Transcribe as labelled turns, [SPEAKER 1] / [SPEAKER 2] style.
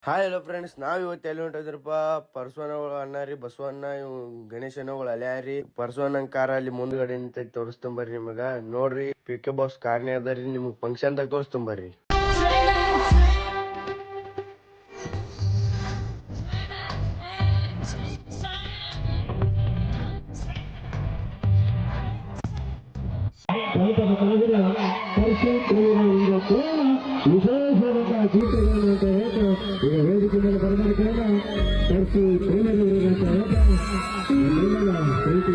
[SPEAKER 1] Hi hello friends, ನಾವ್ ಇವತ್ತು ಎಲ್ಲಿ ಹೊಂಟಿದ್ರಪ್ಪ? ಪರಶುವನಗಳು ಅಣ್ಣ ರೀ, ಬಸವಣ್ಣ ಇವ್ ಗಣೇಶನಗಳು ಅಲ್ಯಾರಿ. ಪರಶುವಣ್ಣನ ಕಾರ ಅಲ್ಲಿ ಮುಂದ್ಗಡೆ ನಿಂತ ತೋರಿಸ್ತಂಬರ್ರಿ ನಿಮಗ. ನೋಡ್ರಿ, ಪಿಕೆ ಬಾಸ್ ಕಾರ್ನೇ ಅದಾರಿ, ನಿಮ್ಗ್ ಫಂಕ್ಷನ್ ದಾಗ ತೋರಿಸ್ತಂಬರ್ರಿ.
[SPEAKER 2] ವಿಶೇಷವಾದ ಗೀತೆಗಳನ್ನು ಅಂತ ಹೇಳ್ತಾ ಈಗ ವೇದಿಕೆ ಮೇಲೆ ಬರಮಾಡಿಕೊಳ್ಳೋಣ. ತರ್ಸಿ ಪ್ರೇಮಿಗಳು ಅಂತ ಹೇಳ್ತಾ ಪ್ರೀತಿ